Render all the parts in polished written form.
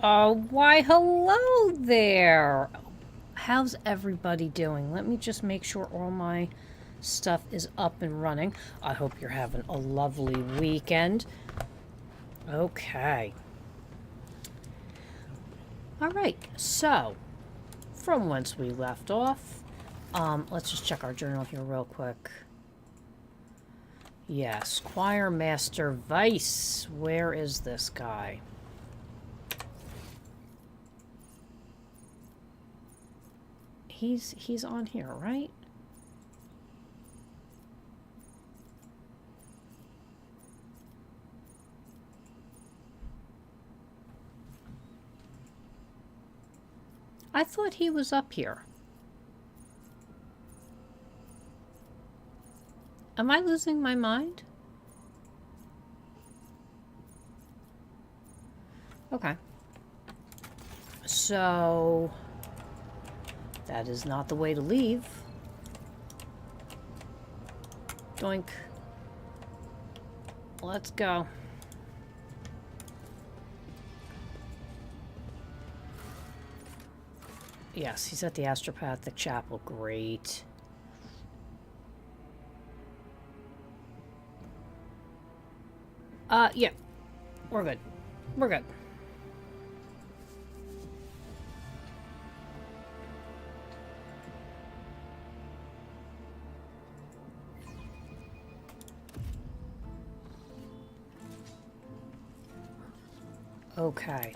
Oh, why hello there! How's everybody doing? Let me just make sure all my stuff is up and running. I hope you're having a lovely weekend. Okay. Alright, so, from whence we left off, let's just check our journal here real quick. Yes, Choir Master Vice. Where is this guy? He's on here, right? I thought he was up here. Am I losing my mind? Okay. So that is not the way to leave. Doink. Let's go. Yes, he's at the Astropathic Chapel. Great. Yeah. We're good. We're good. Okay.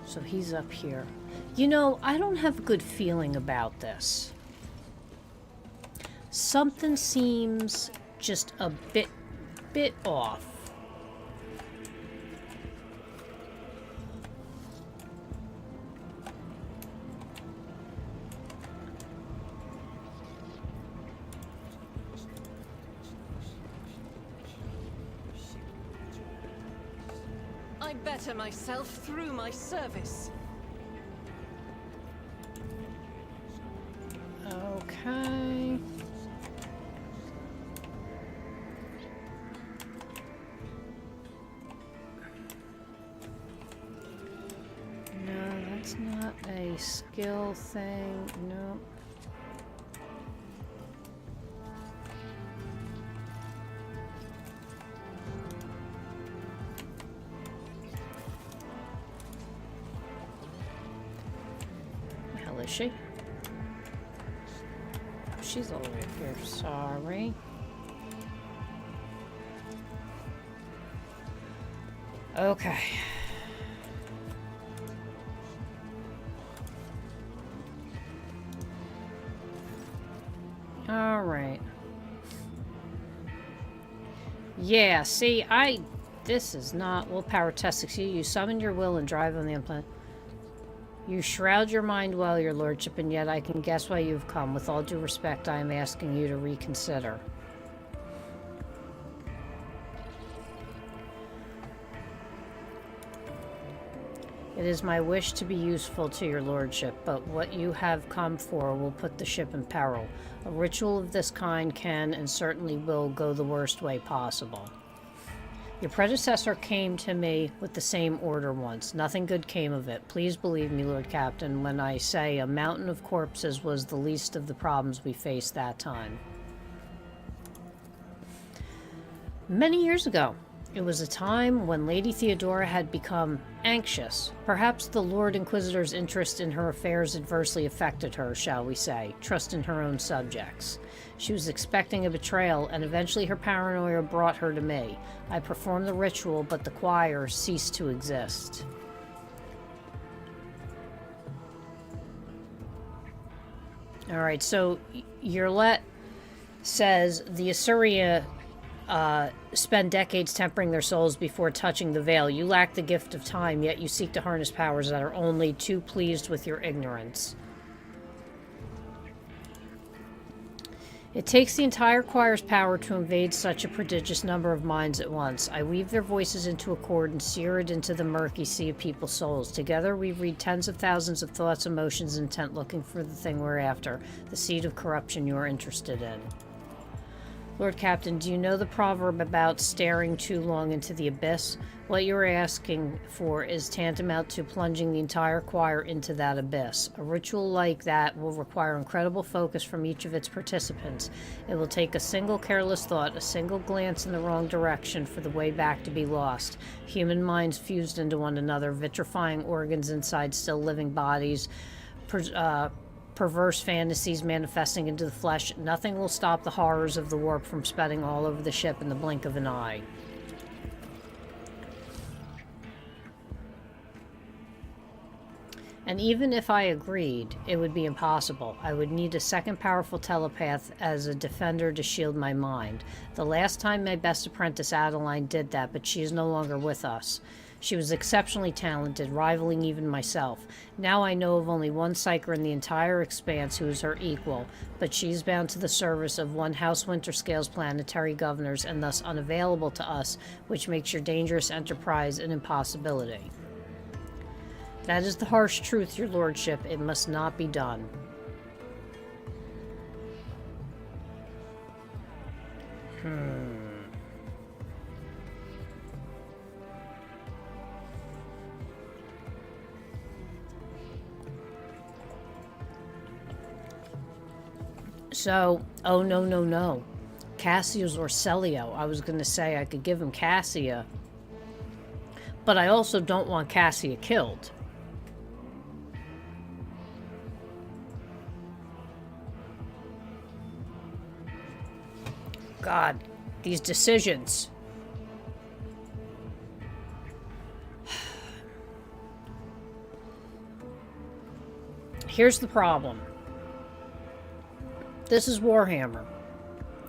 So he's up here. You know, I don't have a good feeling about this. Something seems just a bit off. I better myself through my service. Okay. No, that's not a skill thing. No. Is she? Oh, she's all the way up here. Sorry. Okay. All right. Yeah, see, this is not willpower test. Succeed. You summon your will and drive on the implant. You shroud your mind well, your lordship, and yet I can guess why you've come. With all due respect, I am asking you to reconsider. It is my wish to be useful to your lordship, but what you have come for will put the ship in peril. A ritual of this kind can, and certainly will, go the worst way possible. Your predecessor came to me with the same order once. Nothing good came of it. Please believe me, Lord Captain, when I say a mountain of corpses was the least of the problems we faced that time. Many years ago, it was a time when Lady Theodora had become anxious. Perhaps the Lord Inquisitor's interest in her affairs adversely affected her, shall we say, trust in her own subjects. She was expecting a betrayal, and eventually her paranoia brought her to me. I performed the ritual, but the choir ceased to exist. Alright, so Yerlet says the Asuria spend decades tempering their souls before touching the veil. You lack the gift of time, yet you seek to harness powers that are only too pleased with your ignorance. It takes the entire choir's power to invade such a prodigious number of minds at once. I weave their voices into a chord and sear it into the murky sea of people's souls. Together we read tens of thousands of thoughts, emotions, intent, looking for the thing we're after, the seed of corruption you're interested in. Lord Captain, do you know the proverb about staring too long into the abyss? What you're asking for is tantamount to plunging the entire choir into that abyss. A ritual like that will require incredible focus from each of its participants. It will take a single careless thought, a single glance in the wrong direction for the way back to be lost. Human minds fused into one another, vitrifying organs inside still living bodies, perverse fantasies manifesting into the flesh. Nothing will stop the horrors of the warp from spreading all over the ship in the blink of an eye. And even if I agreed, it would be impossible. I would need a second powerful telepath as a defender to shield my mind. The last time my best apprentice Adeline did that, but she is no longer with us. She was exceptionally talented, rivaling even myself. Now I know of only one psyker in the entire expanse who is her equal, but she is bound to the service of one House Winterscale's planetary governors and thus unavailable to us, which makes your dangerous enterprise an impossibility. That is the harsh truth, your lordship. It must not be done. So, oh no, no, no. Cassius or Celio. I was going to say I could give him Cassia. But I also don't want Cassia killed. God, these decisions. Here's the problem. This is Warhammer.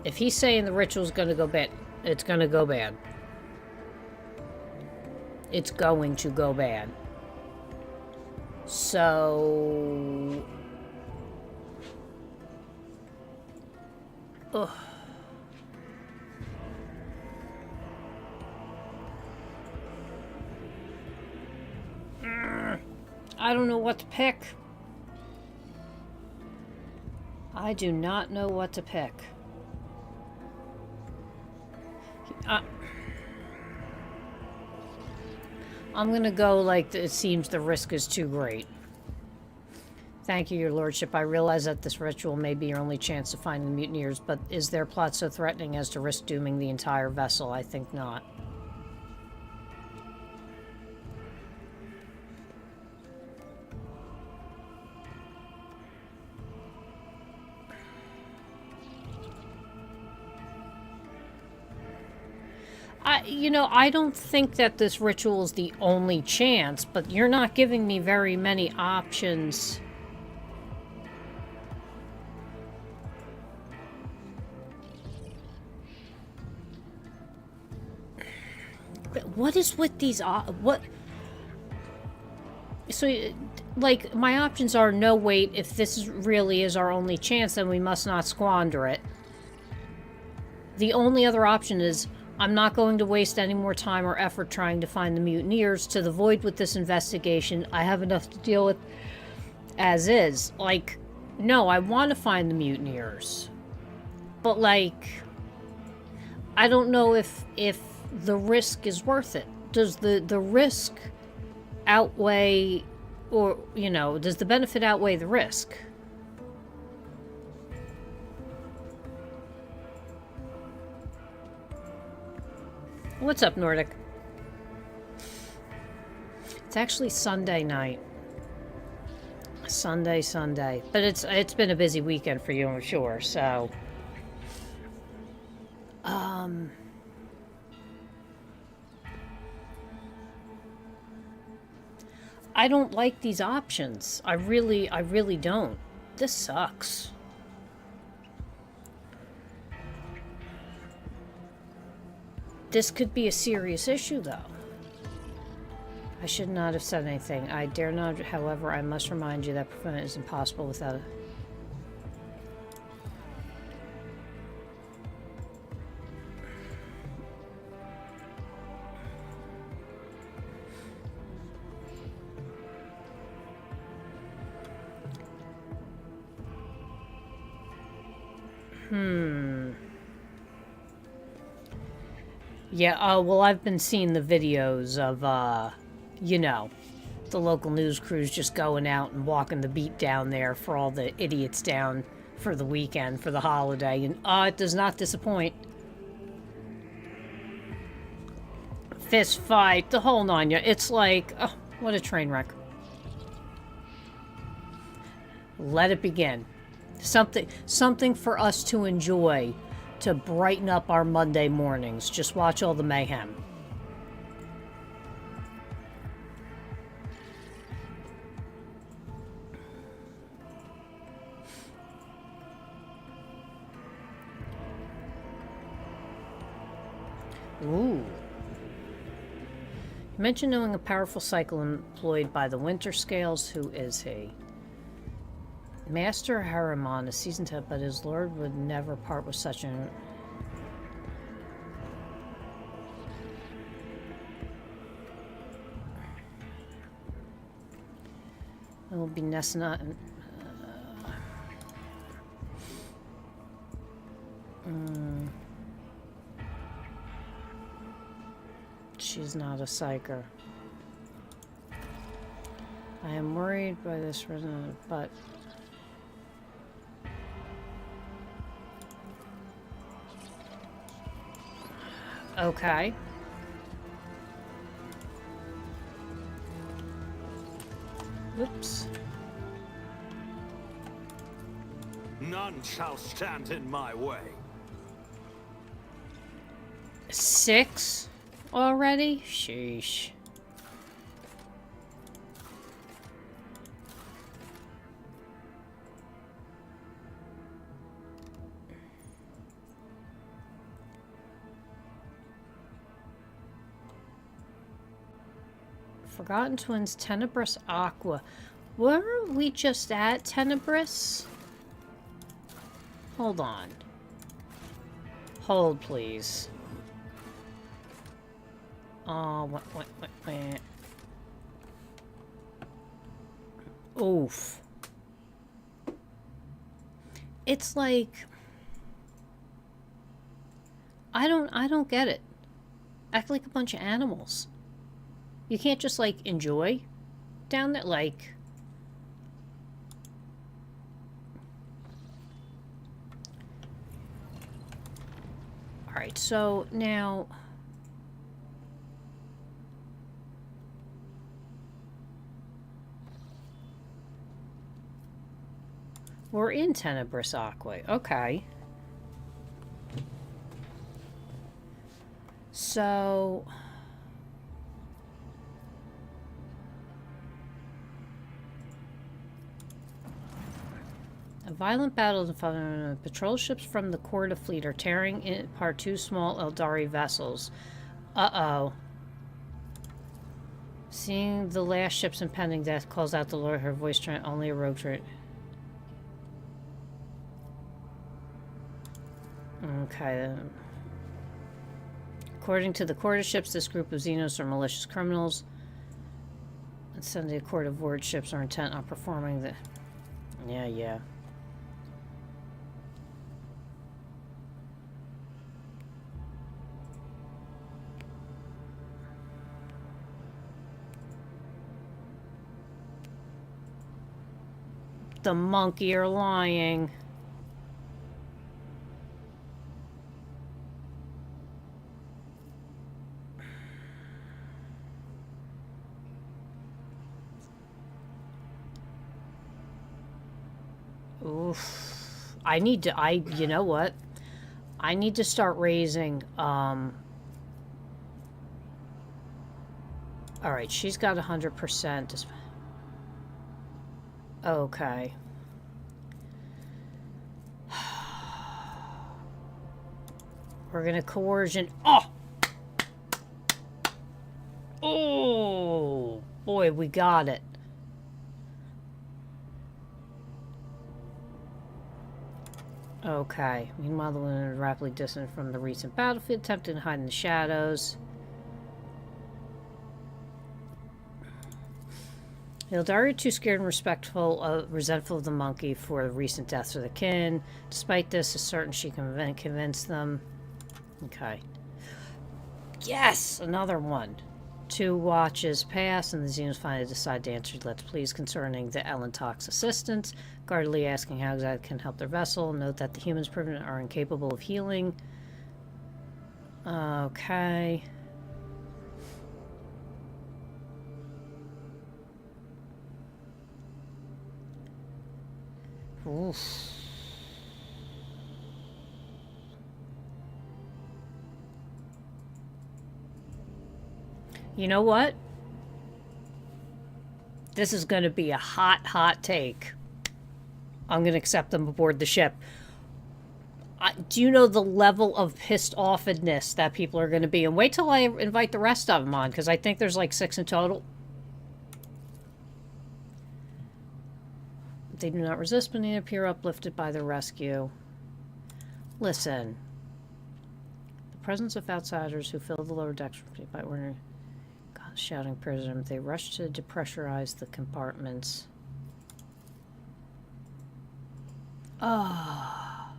If he's saying the ritual's going to go bad, it's going to go bad. It's going to go bad. So... Ugh. I don't know what to pick. I do not know what to pick. I'm gonna go like it seems the risk is too great. Thank you, your lordship. I realize that this ritual may be your only chance to find the mutineers, but is their plot so threatening as to risk dooming the entire vessel? I think not. I don't think that this ritual is the only chance, but you're not giving me very many options. But what is with these... what... So, like, my options are, no, wait, if this really is our only chance, then we must not squander it. The only other option is... I'm not going to waste any more time or effort trying to find the mutineers. To the void with this investigation, I have enough to deal with as is. Like, no, I want to find the mutineers. But, like, I don't know if the risk is worth it. Does the risk outweigh, or, does the benefit outweigh the risk? What's up, Nordic? It's actually Sunday night. Sunday. But it's been a busy weekend for you, I'm sure, so... I don't like these options. I really don't. This sucks. This could be a serious issue, though. I should not have said anything. I dare not, however, I must remind you that prevent is impossible without a... Yeah, well, I've been seeing the videos of, you know, the local news crews just going out and walking the beat down there for all the idiots down for the weekend, for the holiday, and, it does not disappoint. Fist fight, the whole nine. It's like, oh, what a train wreck. Let it begin. Something for us to enjoy, to brighten up our Monday mornings. Just watch all the mayhem. Ooh. You mentioned knowing a powerful cycle employed by the Winter Scales. Who is he? Master Harriman, a seasoned head, but his lord would never part with such an... It will be Nessana... She's not a psyker. I am worried by this resident, but... Okay. Whoops. None shall stand in my way. 6 already? Sheesh. Forgotten Twins, Tenebris Aqua. Were we just at Tenebris? Hold on. Hold, please. Wait. Oof. It's like... I don't get it. Act like a bunch of animals. You can't just, like, enjoy down there, like... Alright, so now... We're in Tenebris Aqua. Okay. So... A violent battle in patrol ships from the Corda fleet are tearing apart 2 small Eldari vessels. Uh-oh. Seeing the last ship's impending death calls out the Lord, her voice trying only a rogue train. Okay. According to the Corda ships, this group of Xenos are malicious criminals. And send the Corda Void ships are intent on performing the... Yeah. The monkey are lying. Oof. You know what? I need to start raising, Alright, she's got 100%. Okay. We're gonna coercion. Oh! Boy, we got it. Okay. Meanwhile, the women are rapidly distant from the recent battlefield, attempting to hide in the shadows. The Eldari are too scared and resentful of the monkey for the recent deaths of the kin. Despite this, is certain she can convince them. Okay. Yes! Another one. 2 watches pass, and the Xenos finally decide to answer Let's Please concerning the Elentox assistance. Guardedly asking how exactly can help their vessel. Note that the humans proven are incapable of healing. Okay. Oof. You know what? This is going to be a hot, hot take. I'm going to accept them aboard the ship. Do you know the level of pissed offedness that people are going to be? And wait till I invite the rest of them on, because I think there's like 6 in total. They do not resist, but they appear uplifted by the rescue. Listen. The presence of outsiders who fill the lower decks by ordinary... shouting prison. They rush to depressurize the compartments. Ah.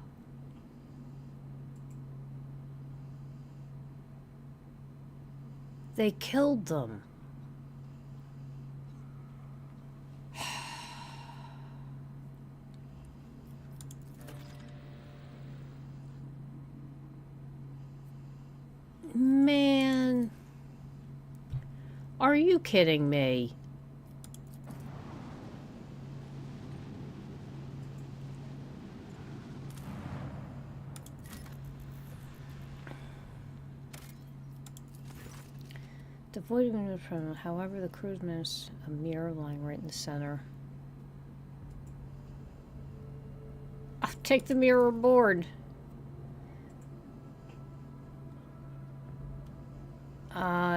They killed them. Man. Are you kidding me? Devoid of from, however, the crew's managed a mirror lying right in the center. I'll take the mirror aboard.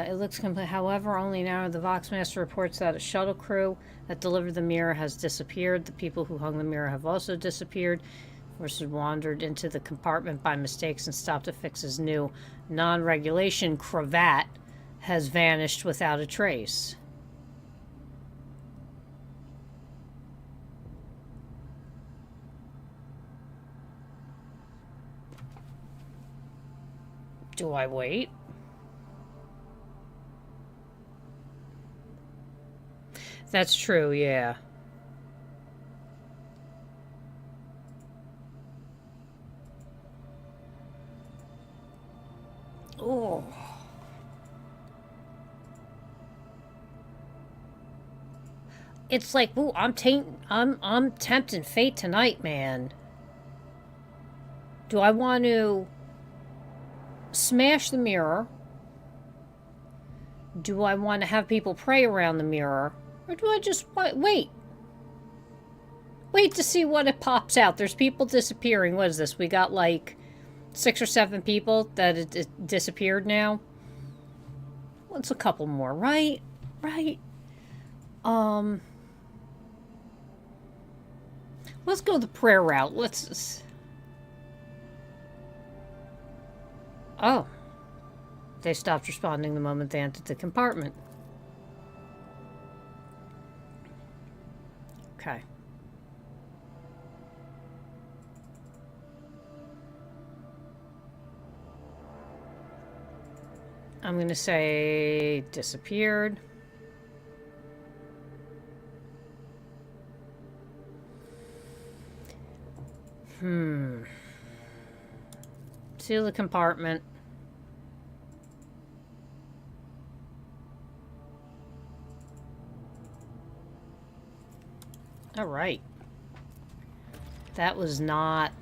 It looks complete. However, only now the Voxmaster reports that a shuttle crew that delivered the mirror has disappeared. The people who hung the mirror have also disappeared. Forces wandered into the compartment by mistakes and stopped to fix his new non-regulation cravat has vanished without a trace. Do I wait? That's true, yeah. Oh. It's like, ooh, I'm tempting fate tonight, man. Do I want to smash the mirror? Do I want to have people pray around the mirror? Or do I just wait? Wait to see what it pops out. There's people disappearing. What is this? We got like 6 or 7 people that it disappeared now. What's a couple more, right? Right. Let's go the prayer route. Let's... Oh. They stopped responding the moment they entered the compartment. Okay. I'm going to say disappeared. Seal the compartment. All right. That was not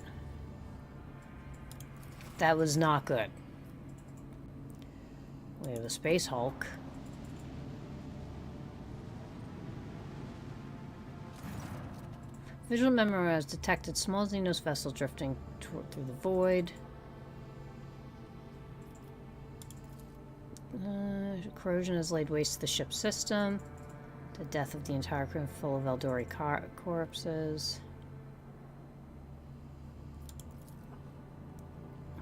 good. We have a Space Hulk. Visual memory has detected small Xenos vessel drifting through the void. Corrosion has laid waste to the ship's system. The death of the entire crew full of Eldori corpses.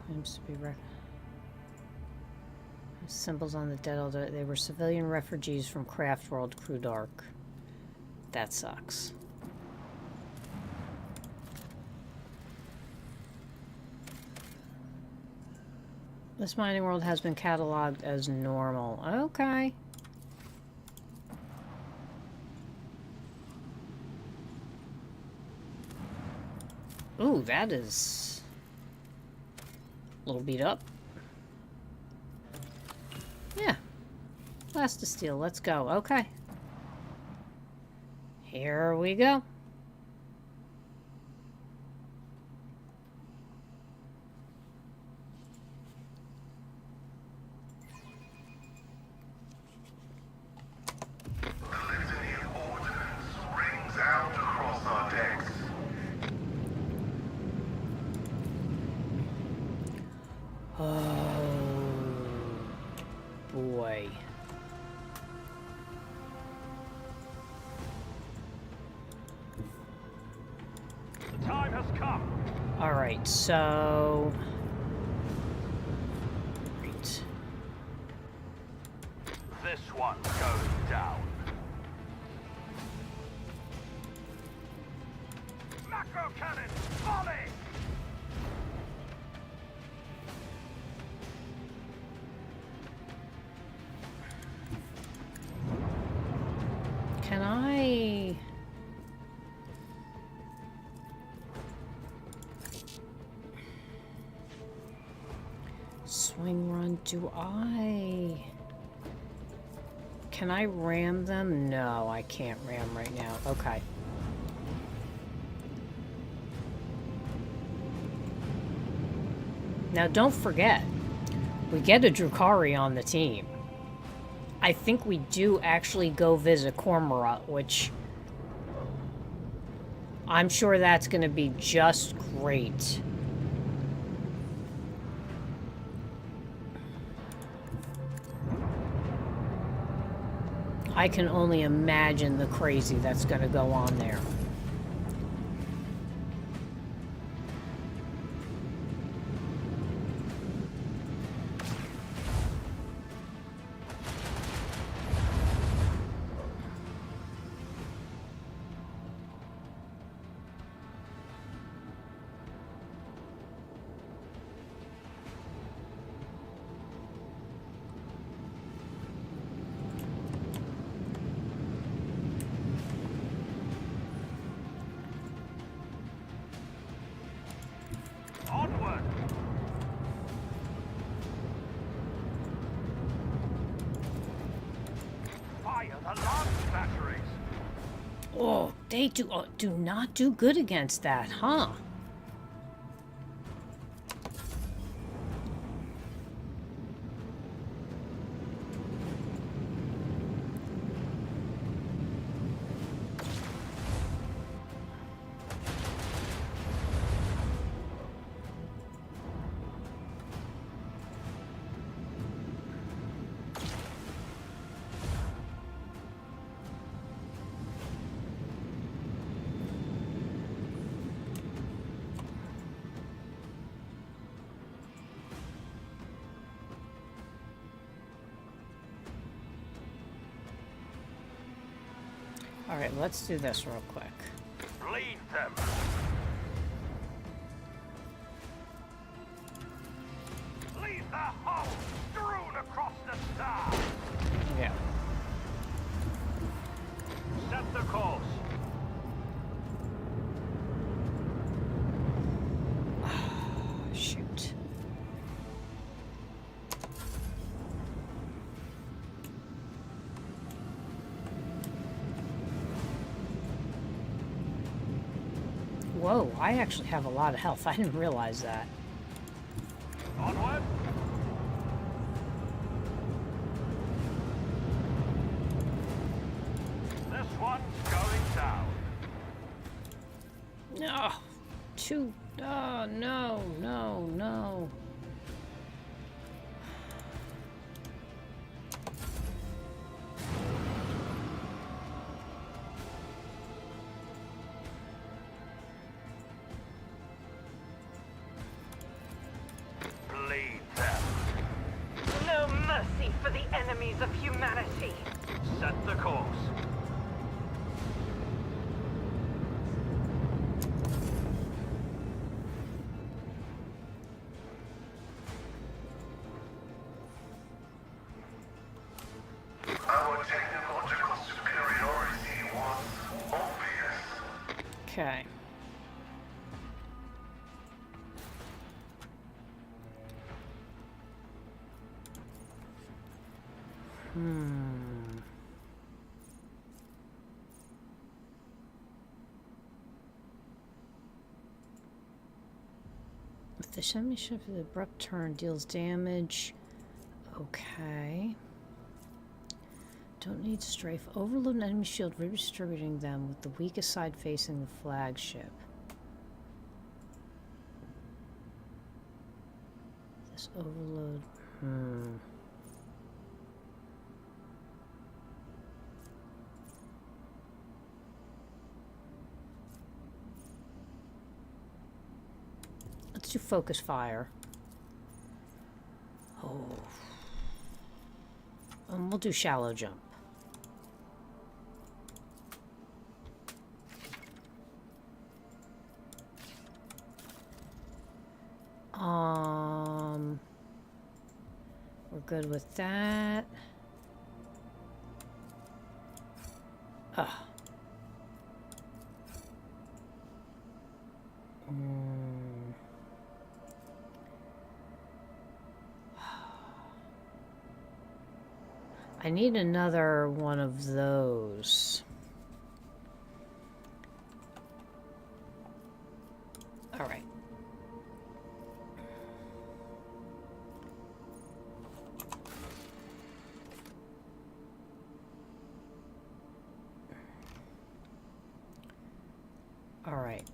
Seems to be symbols on the dead Eldori. They were civilian refugees from Craft World Crew Dark. That sucks. This mining world has been cataloged as normal. Okay. Ooh, that is a little beat up. Yeah. Blast of steel. Let's go. Okay. Here we go. Alright, so... Right. This one goes down. Macro cannon, volley! Can I... Swing run, do I... Can I ram them? No, I can't ram right now. Okay. Now don't forget, we get a Drukhari on the team. I think we do actually go visit Cormorant, which... I'm sure that's going to be just great. I can only imagine the crazy that's going to go on there. Onward! Fire the lance batteries! Oh, they do not do good against that, huh? Alright, let's do this real quick. Bleed them! Leave the hull strewn across the star! Yeah. Set the course! Shoot. Whoa, I actually have a lot of health. I didn't realize that. Onward! This one's going down. No. Two. Oh, no, no, no. Bleed them. No mercy for the enemies of humanity. Set the course. Okay. If the enemy ship with an abrupt turn deals damage. Okay. Don't need strafe. Overload an enemy shield, redistributing them with the weakest side facing the flagship. This overload. Let's do focus fire. Oh. And we'll do shallow jump. We're good with that. Ugh. I need another one of those. All right. All right.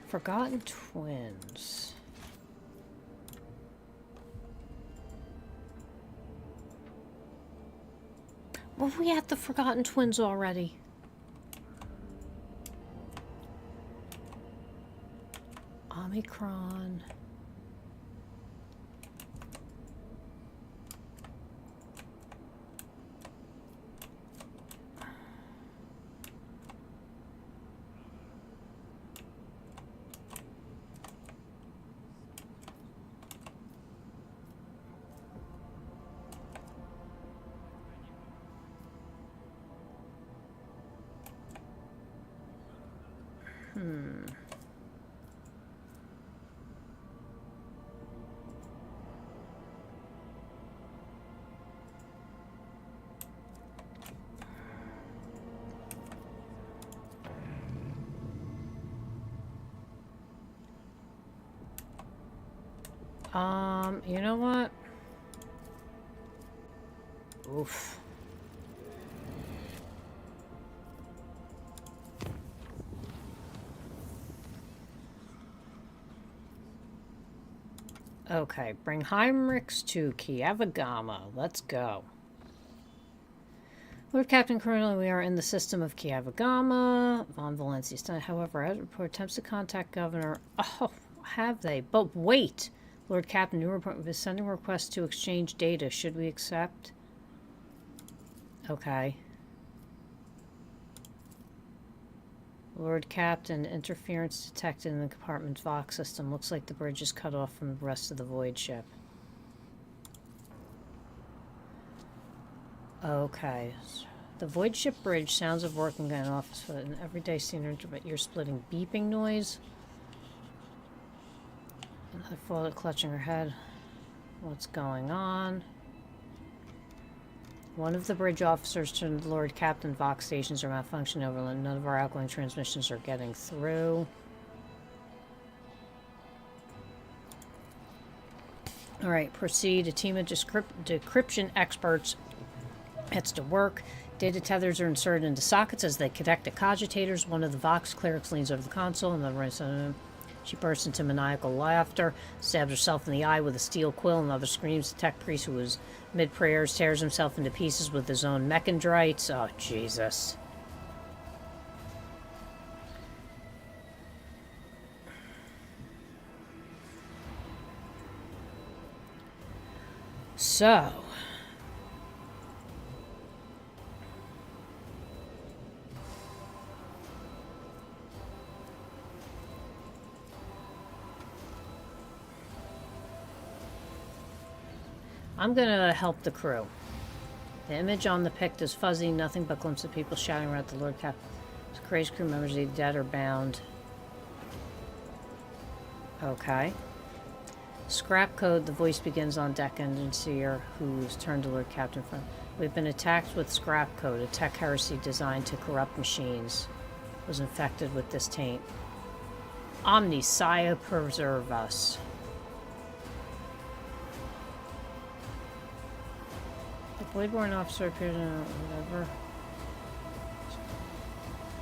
Forgotten Twins. Were we at the Forgotten Twins already? Omicron. You know what? Oof. Okay, bring Heinrichs to Kiavagama. Let's go. Lord Captain, currently we are in the system of Kiavagama. Von Valencia, however, has report attempts to contact Governor. Oh, have they? But wait! Lord Captain, new report is sending requests to exchange data. Should we accept? Okay. Lord Captain, interference detected in the compartment Vox system. Looks like the bridge is cut off from the rest of the void ship. Okay. The void ship bridge, sounds of working in office for an everyday scene, but you're splitting beeping noise. Another photo clutching her head. What's going on? One of the bridge officers turned to Lord Captain Vox stations are malfunctioning overland. None of our outgoing transmissions are getting through. Alright, proceed. A team of decryption experts heads to work. Data tethers are inserted into sockets as they connect to cogitators. One of the Vox clerics leans over the console and the right. She bursts into maniacal laughter, stabs herself in the eye with a steel quill. Another screams. The tech priest, who is mid-prayers, tears himself into pieces with his own mechandrites. Oh, Jesus. So... I'm gonna help the crew. The image on the pict is fuzzy, nothing but glimpses of people shouting around the Lord Cap. Crazy crew members either dead or bound. Okay. Scrap code, the voice begins on deck engine seer, who's turned to Lord Captain from. We've been attacked with scrap code, a tech heresy designed to corrupt machines. Was infected with this taint. Omnisaya preserve us. The Voidborn officer appeared in whatever.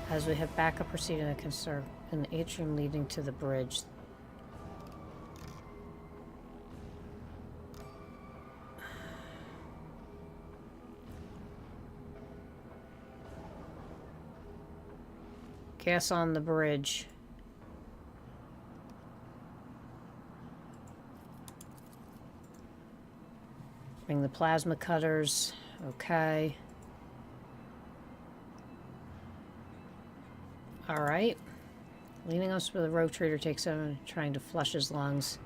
As we have backup proceeding that can serve in the atrium leading to the bridge. Gas on the bridge. Bring the plasma cutters. Okay. Alright. Leaning us where the rogue trader takes over, trying to flush his lungs.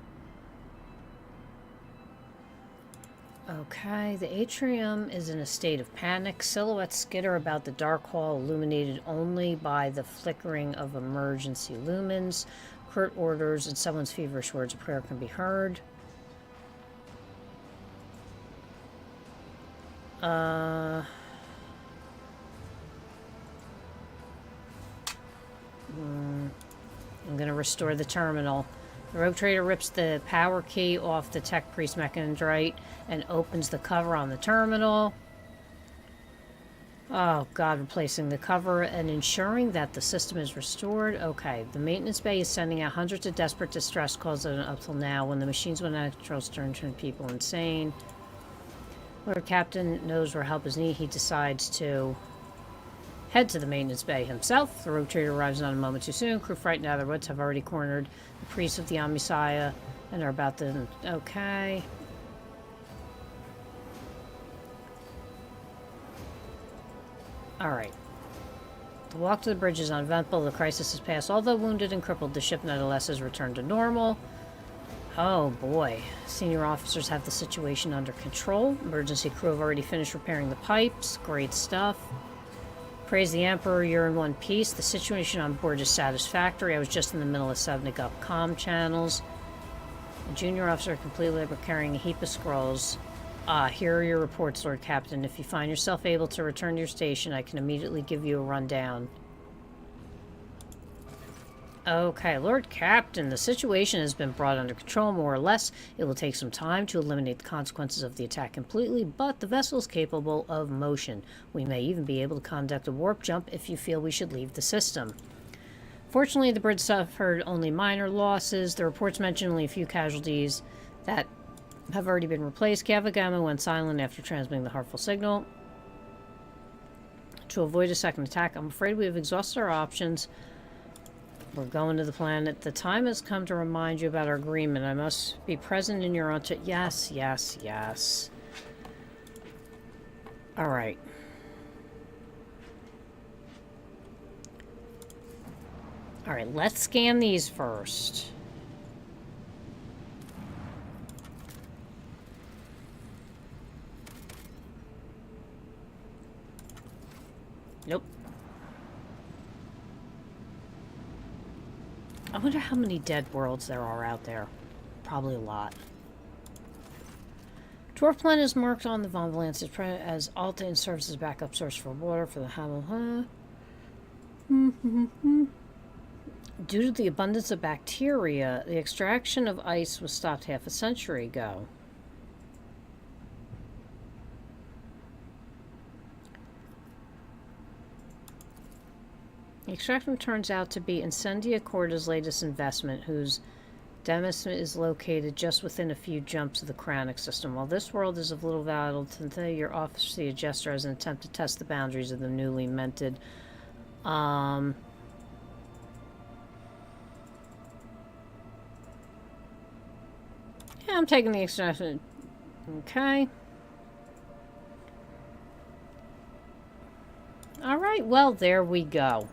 Okay, the atrium is in a state of panic. Silhouettes skitter about the dark hall, illuminated only by the flickering of emergency lumens. Curt orders and someone's feverish words of prayer can be heard. I'm gonna restore the terminal. The rogue trader rips the power key off the tech priest mechandrite and opens the cover on the terminal. Oh god, replacing the cover and ensuring that the system is restored. Okay, the maintenance bay is sending out hundreds of desperate distress calls up till now. When the machines went out of control, turn people insane. Lord Captain knows where help is needed. He decides to head to the maintenance bay himself. The rogue trader arrives not a moment too soon. Crew frightened out of their wits have already cornered the priest of the Omnisaya and are about to... Okay. Alright. The walk to the bridge is uneventful. The crisis has passed. Although wounded and crippled, the ship nonetheless has returned to normal. Oh boy. Senior officers have the situation under control. Emergency crew have already finished repairing the pipes. Great stuff. Praise the Emperor, you're in one piece. The situation on board is satisfactory. I was just in the middle of setting up comm channels. A junior officer completely carrying a heap of scrolls. Here are your reports, Lord Captain. If you find yourself able to return to your station, I can immediately give you a rundown. Okay, Lord Captain, the situation has been brought under control, more or less. It will take some time to eliminate the consequences of the attack completely, but the vessel is capable of motion. We may even be able to conduct a warp jump if you feel we should leave the system. Fortunately, the bridge suffered only minor losses. The reports mention only a few casualties that have already been replaced. Kava Gamma went silent after transmitting the harmful signal. To avoid a second attack, I'm afraid we have exhausted our options. We're going to the planet. The time has come to remind you about our agreement. I must be present in your own... Yes, yes, yes. Alright. Alright, let's scan these first. Nope. I wonder how many dead worlds there are out there. Probably a lot. Dwarf planet is marked on the Von Valance as Alta and serves as backup source for water for the Hamel. Due to the abundance of bacteria, the extraction of ice was stopped half a century ago. The extraction turns out to be Incendia Corda's latest investment, whose Demis is located just within a few jumps of the Cranic system. While this world is of little value to your office, the adjuster as an attempt to test the boundaries of the newly minted. Yeah, I'm taking the extraction. Okay. Alright, well, there we go.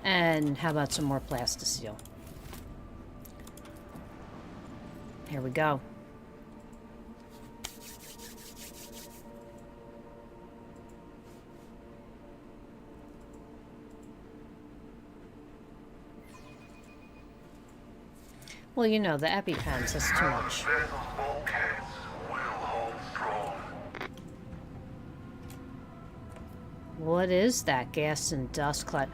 And how about some more plasticine? Here we go. Well, you know, the EpiPens, that's too much. What is that gas and dust cloud?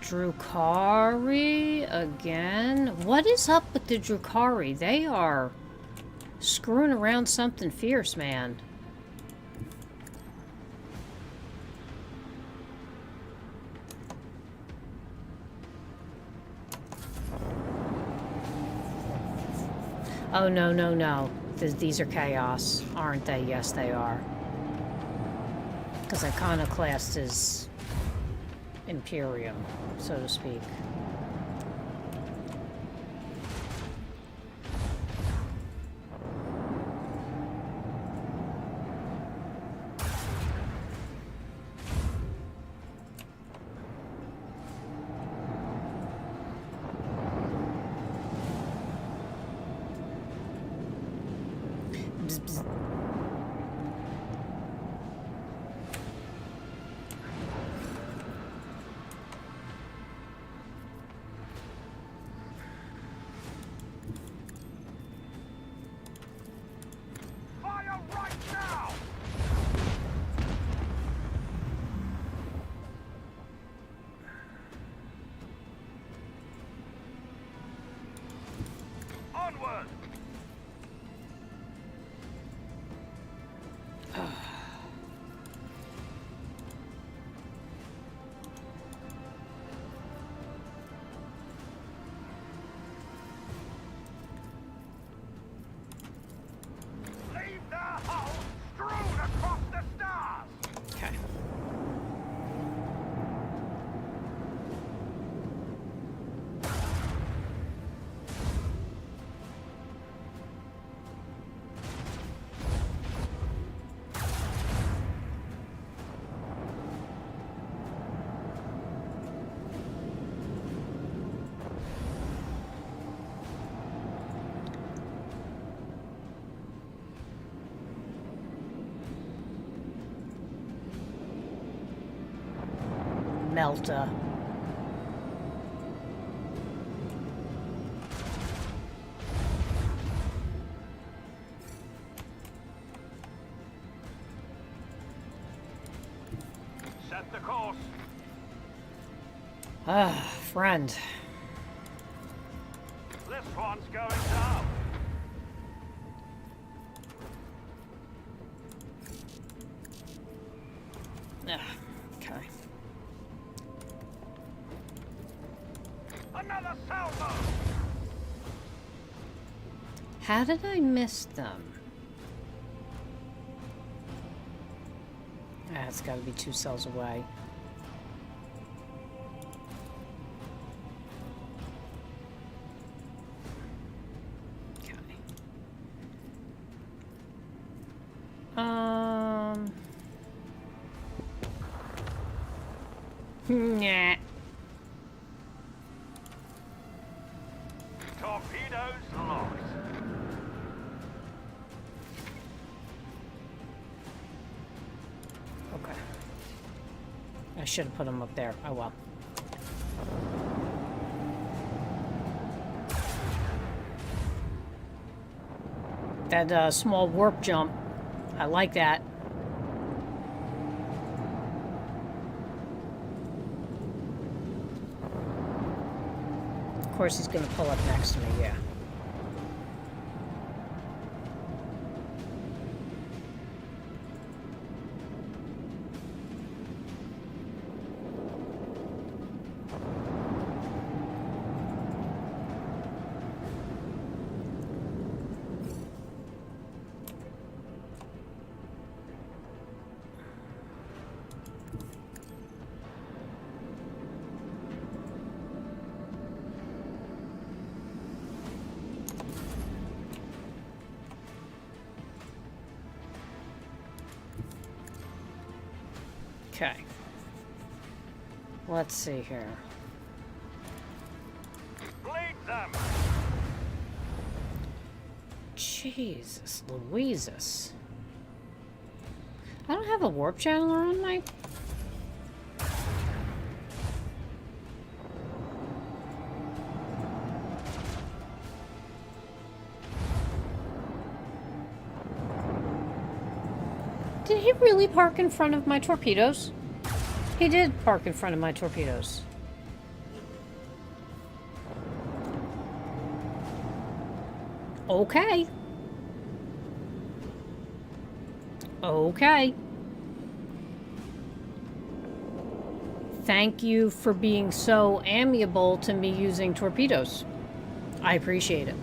Drukhari again? What is up with the Drukhari? They are screwing around something fierce, man. Oh, no, no, no. These are chaos, aren't they? Yes, they are. Because Iconoclast is Imperium, so to speak. Bzz, bzz. Fire right now! Onward! Leave their hull strewn across the stars! Okay. Melta. Set the course. Ah, friend. This one's going down. Ah, okay. Another salvo! How did I miss them? Ah, it's got to be 2 cells away. Okay. Nah. Torpedoes locked. Okay. I should have put them up there. Oh well. That small warp jump. I like that. Of course he's going to pull up next to me, yeah. Okay. Let's see here. Bleed them! Jesus Louises. I don't have a warp channeler on my... Did he really park in front of my torpedoes? He did park in front of my torpedoes. Okay. Okay. Thank you for being so amiable to me using torpedoes. I appreciate it.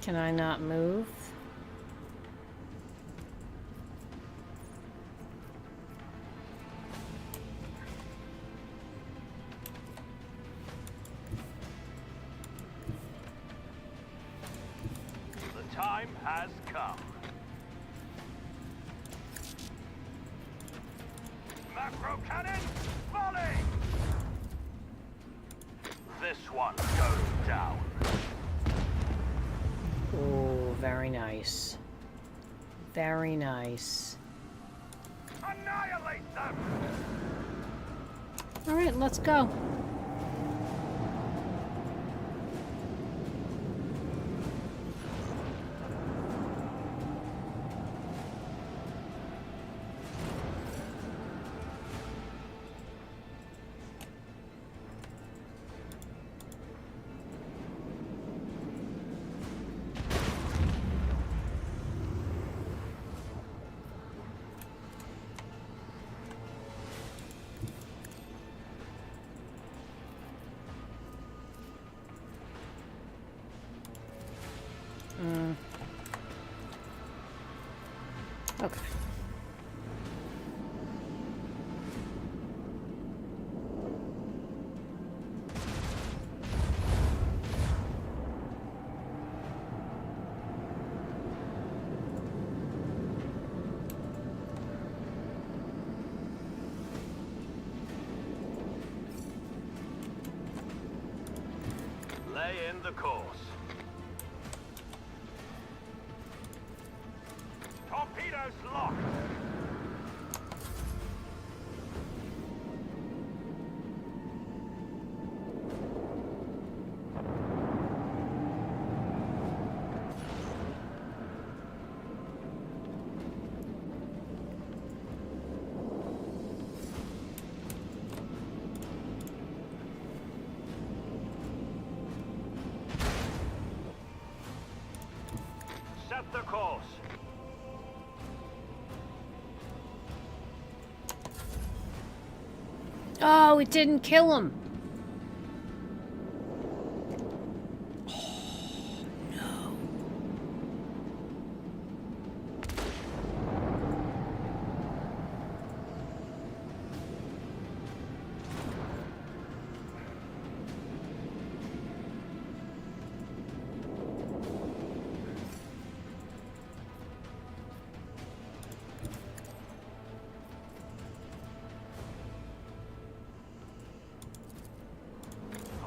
Can I not move? The time has come. Macro cannon, volley! This one goes down. Oh, very nice. Very nice. Annihilate them! All right, let's go. Okay. Lay in the course. Torpedoes locked. Set the course. Oh, it didn't kill him.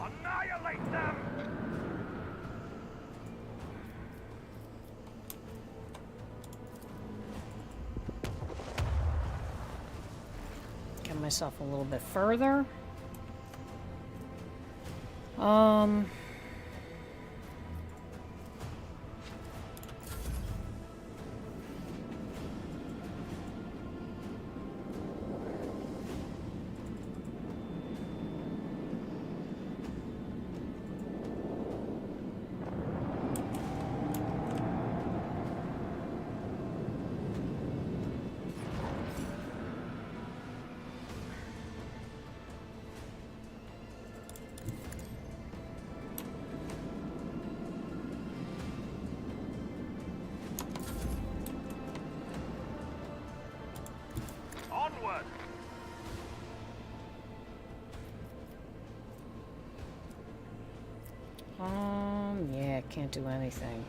Annihilate them! Get myself a little bit further. Onward! Yeah, can't do anything.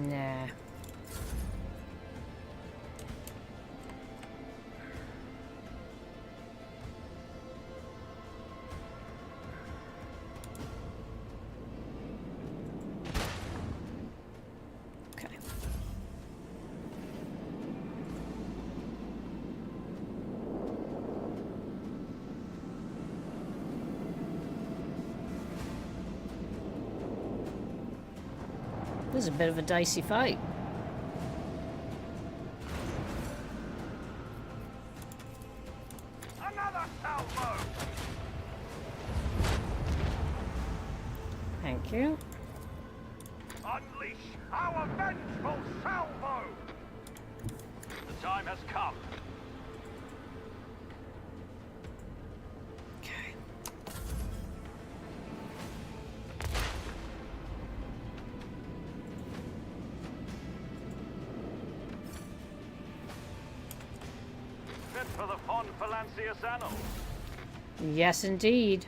Nah. This is a bit of a dicey fight. Another salvo! Thank you. Unleash our vengeful salvo! The time has come. Okay. Fit for the fond Phalanxius annals. Yes, indeed.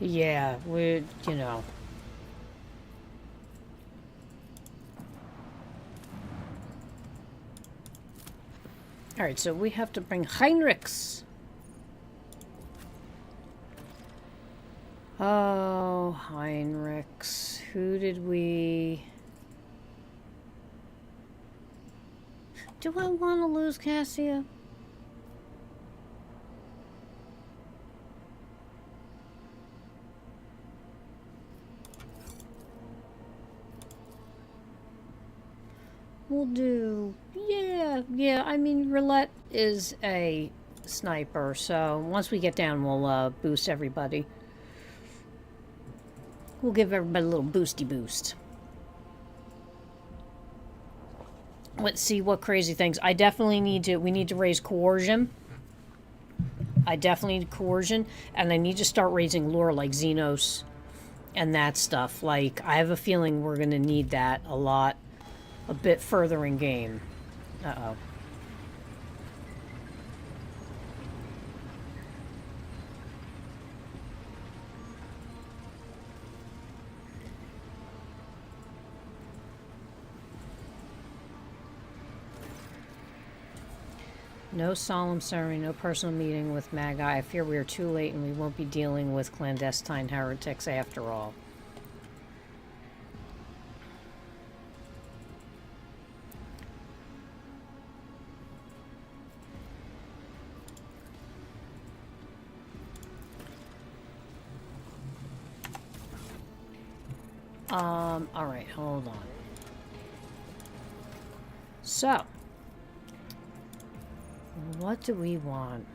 Yeah, we're, you know. Alright, so we have to bring Heinrichs. Oh, Heinrichs. Who did we... Do I want to lose Cassia? We'll do... Yeah, I mean, Roulette is a sniper, so once we get down, we'll boost everybody. We'll give everybody a little boosty boost. Let's see what crazy things. I definitely need to... We need to raise coercion. I definitely need coercion, and I need to start raising lore like Xenos and that stuff. Like, I have a feeling we're going to need that a lot. A bit further in game. Uh-oh. No solemn ceremony, no personal meeting with Magi. I fear we are too late and we won't be dealing with clandestine heretics after all. Alright, hold on. So, what do we want?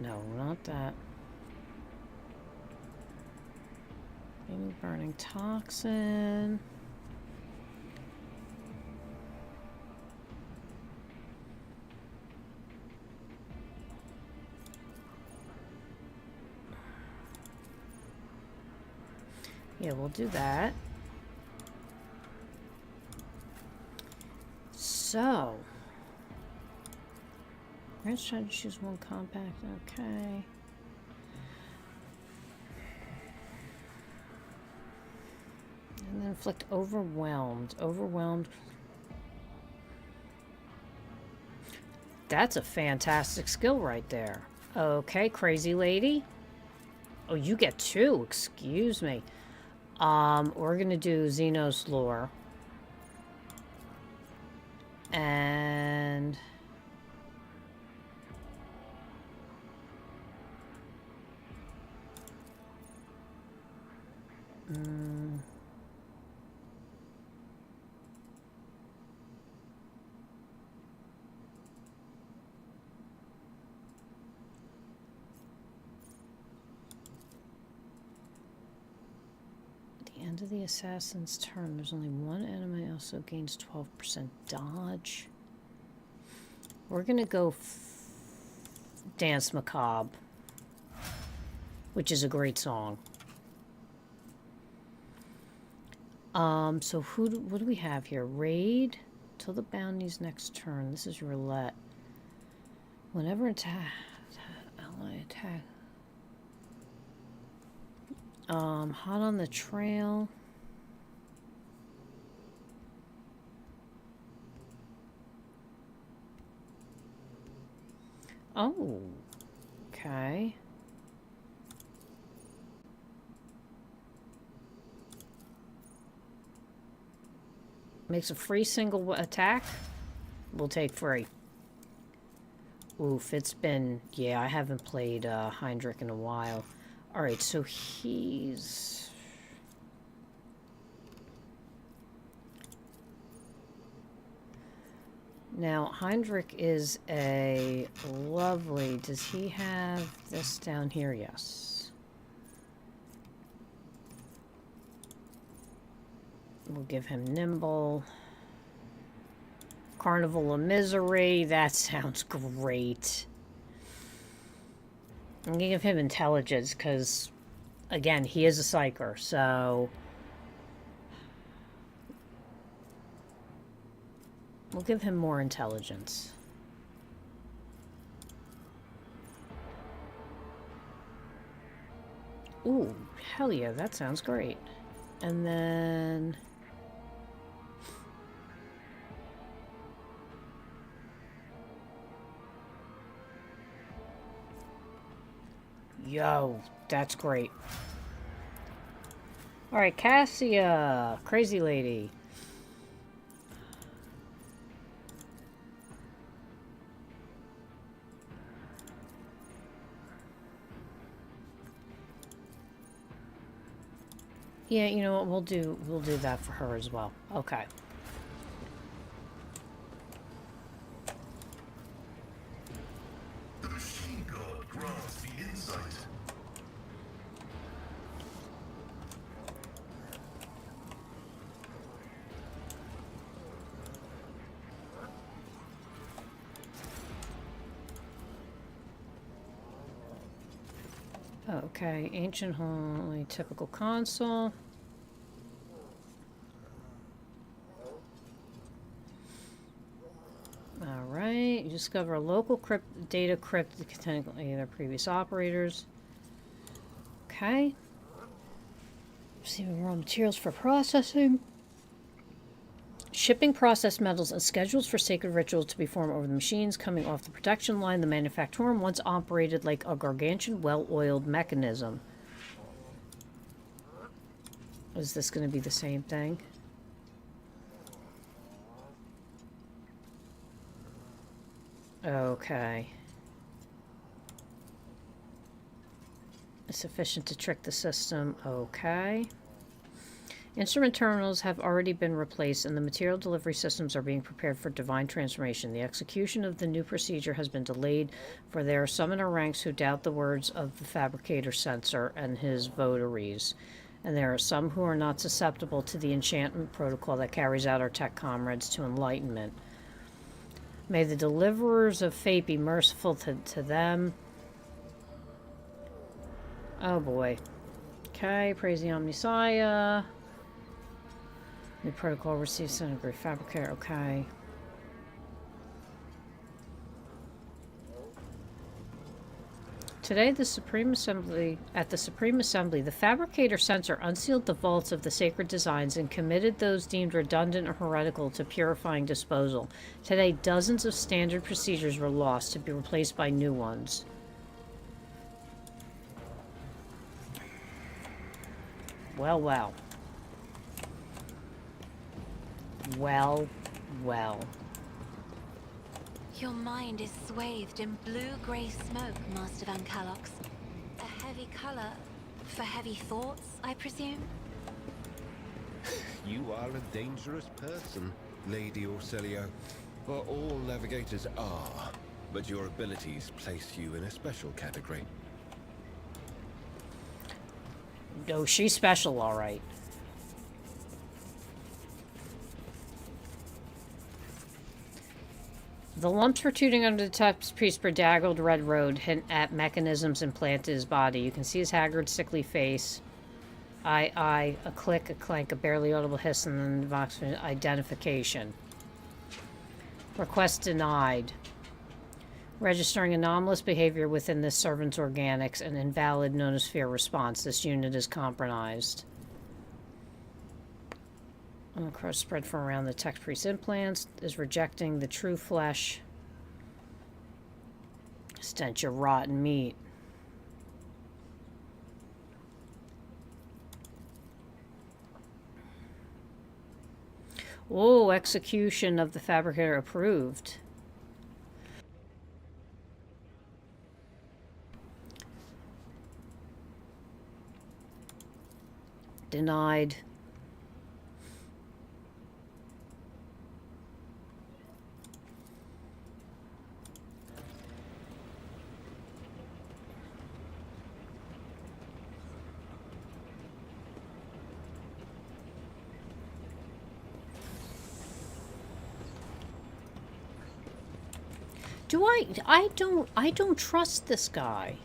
No, not that. Maybe burning toxin. Yeah, we'll do that. So, let's try to choose one compact. Okay. And then inflict overwhelmed. Overwhelmed. That's a fantastic skill right there. Okay, crazy lady. Oh, you get two. Excuse me. We're gonna do Xenos lore. And... End of the assassin's turn. There's only one enemy, also gains 12% dodge. We're gonna go Dance Macabre, which is a great song. So what do we have here? Raid till the bounty's next turn. This is roulette. Whenever attack, ally attack. Hot on the trail. Oh, okay. Makes a free single attack. We'll take free. Oof, it's been... Yeah, I haven't played Heinrich in a while. Alright, so he's... Now, Heinrich is a lovely... Does he have this down here? Yes. We'll give him Nimble. Carnival of Misery. That sounds great. I'm going to give him Intelligence because, again, he is a psyker, so... We'll give him more Intelligence. Ooh, hell yeah, that sounds great. And then... Yo, that's great. Alright, Cassia, crazy lady. Yeah, you know what, we'll do that for her as well. Okay. The machine god grants the insight. Okay, ancient holy typical console. Alright, you discover a local data crypt containing their previous operators. Okay. Receiving raw materials for processing. Shipping processed metals and schedules for sacred rituals to be formed over the machines coming off the production line. The manufactorum once operated like a gargantuan, well-oiled mechanism. Is this going to be the same thing? Okay. Sufficient to trick the system. Okay. Instrument terminals have already been replaced and the material delivery systems are being prepared for divine transformation. The execution of the new procedure has been delayed, for there are some in our ranks who doubt the words of the fabricator censor and his votaries. And there are some who are not susceptible to the enchantment protocol that carries out our tech comrades to enlightenment. May the deliverers of fate be merciful to them. Oh boy. Okay, praise the Omnissiah. New protocol receives centigrade fabricator. Okay. Today, at the Supreme Assembly, the fabricator censor unsealed the vaults of the sacred designs and committed those deemed redundant or heretical to purifying disposal. Today, dozens of standard procedures were lost to be replaced by new ones. Well, well. Well, well. Your mind is swathed in blue-grey smoke, Master Van Calox. A heavy color for heavy thoughts, I presume? You are a dangerous person, Lady Orselio. For all navigators are, but your abilities place you in a special category. Oh, she's special, all right. The lumps protruding under the tapestry's bedazzled red robe hint at mechanisms implanted in his body. You can see his haggard, sickly face. A click, a clank, a barely audible hiss, and then the box for identification. Request denied. Registering anomalous behavior within this servant's organics, an invalid notosphere response. This unit is compromised. Cross spread from around the tech priest implants is rejecting the true flesh. Stench of rotten meat. Oh, execution of the fabricator approved. Denied. I don't trust this guy.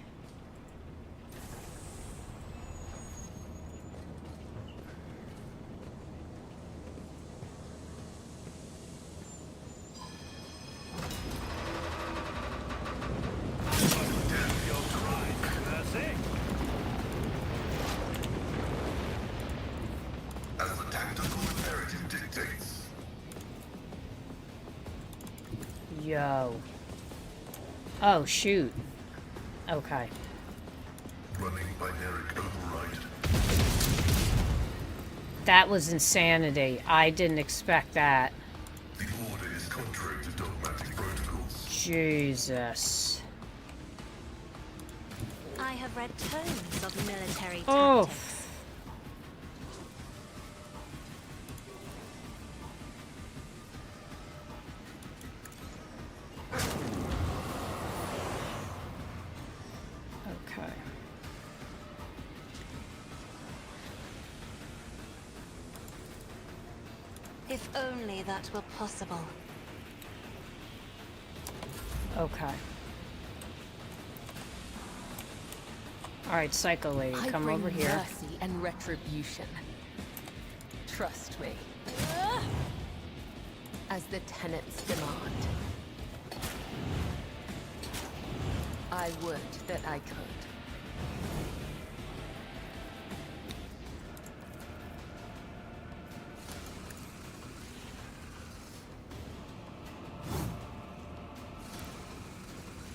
As the tactical imperative dictates. Yo. Oh, shoot. Okay. Running binary override. That was insanity. I didn't expect that. The order is contrary to dogmatic protocols. Jesus. I have read tomes of military Oh. tactics. Okay. If only that were possible. Okay. Alright, Psycho Lady, I come bring over here. mercy and retribution. Trust me. As the tenets demand. I would that I could.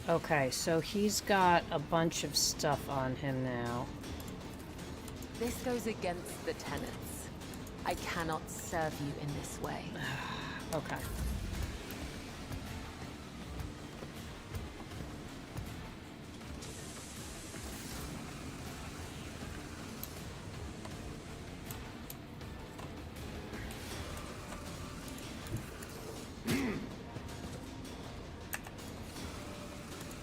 Okay, so he's got a bunch of stuff on him now. This goes against the tenets. I cannot serve you in this way. Okay.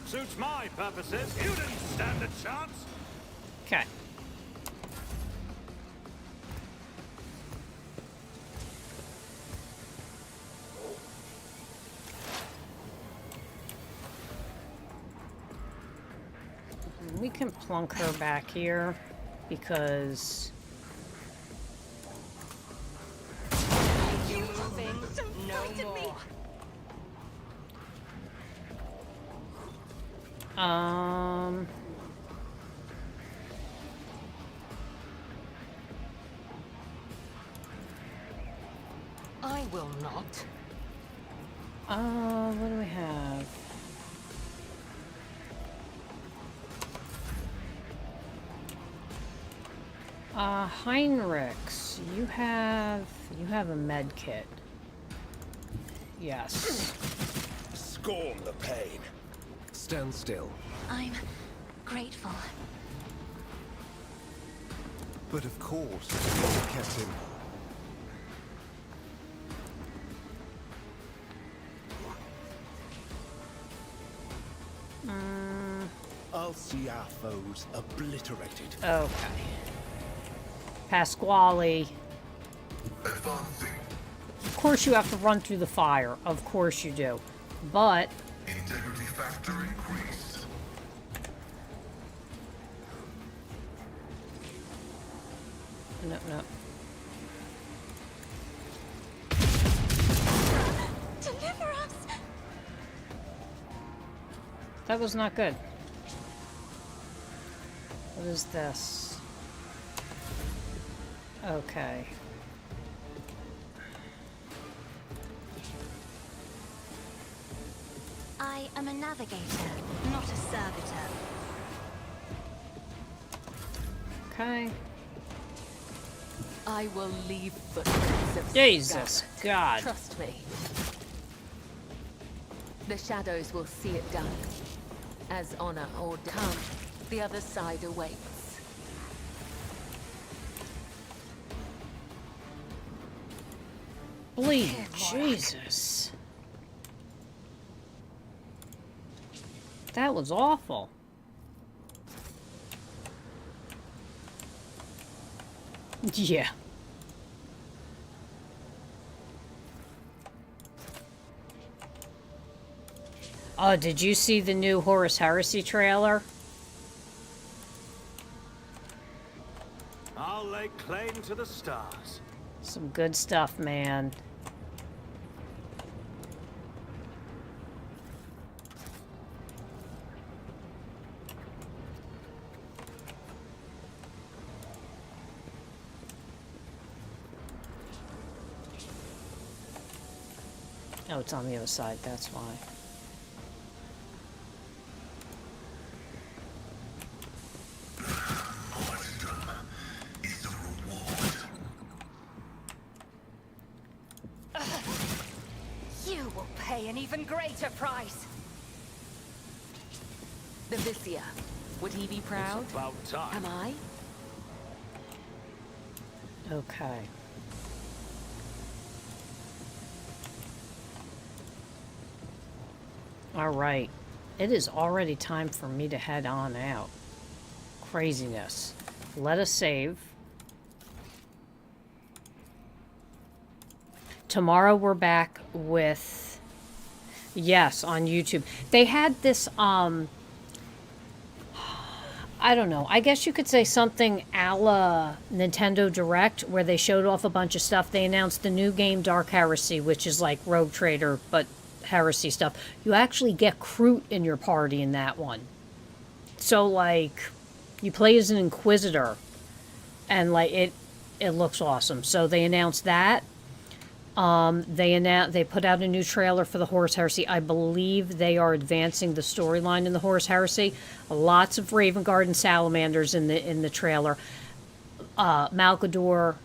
Suits my purposes. You didn't stand a chance. Okay. We can plunk her back here because You moving? No more. I will not. What do we have? Heinrichs, you have a med kit. Yes. Scorn the pain. Stand still. I'm grateful. But of course, you're kept in. I'll see our foes obliterated. Okay. Pasquale. Advancing. Of course you have to run through the fire. Of course you do. But Integrity factor increased. no. Deliver us! That was not good. What is this? Okay. I am a navigator, not a servitor. Okay. I will leave footprints of Jesus scarlet. God. Trust me. The shadows will see it done. As honor or come, the other side awaits. Bleeding Jesus. That was awful. Yeah. Oh, did you see the new Horus Heresy trailer? I'll lay claim to the stars. Some good stuff, man. Oh, it's on the other side, that's why. Martyrdom is the reward. You will pay an even greater price. The Vizier. Would he be proud? It's about time. Am I? Okay. Alright. It is already time for me to head on out. Craziness. Let us save. Tomorrow we're back with... Yes, on YouTube. They had this, I don't know. I guess you could say something a la Nintendo Direct, where they showed off a bunch of stuff. They announced the new game Dark Heresy, which is like Rogue Trader, but heresy stuff. You actually get Kroot in your party in that one. So, like, you play as an Inquisitor, and, like, it looks awesome. So they announced that. They put out a new trailer for the Horus Heresy. I believe they are advancing the storyline in the Horus Heresy. Lots of Raven Guard and Salamanders in the trailer. Malkador,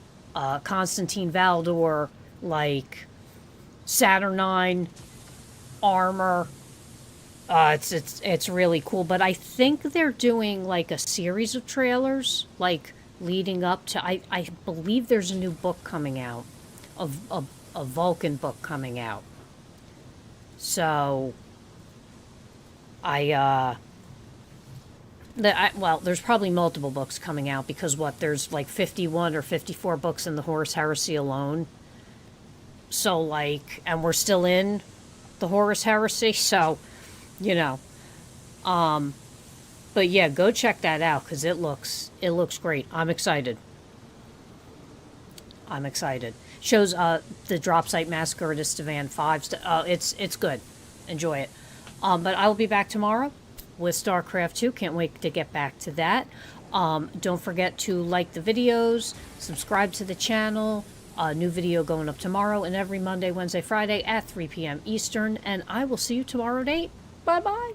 Constantine Valdor, like Saturnine armor. It's really cool. But I think they're doing like a series of trailers, like leading up to. I believe there's a new book coming out, a Vulcan book coming out. So well, there's probably multiple books coming out because there's like 51 or 54 books in the Horus Heresy alone. So like, and we're still in the Horus Heresy, so, you know. But yeah, go check that out because it looks great. I'm excited. Shows the drop site massacre at Estevan 5. It's good. Enjoy it. But I will be back tomorrow with StarCraft 2. Can't wait to get back to that. Don't forget to like the videos, subscribe to the channel. New video going up tomorrow and every Monday, Wednesday, Friday at 3 p.m. Eastern. And I will see you tomorrow at 8. Bye-bye.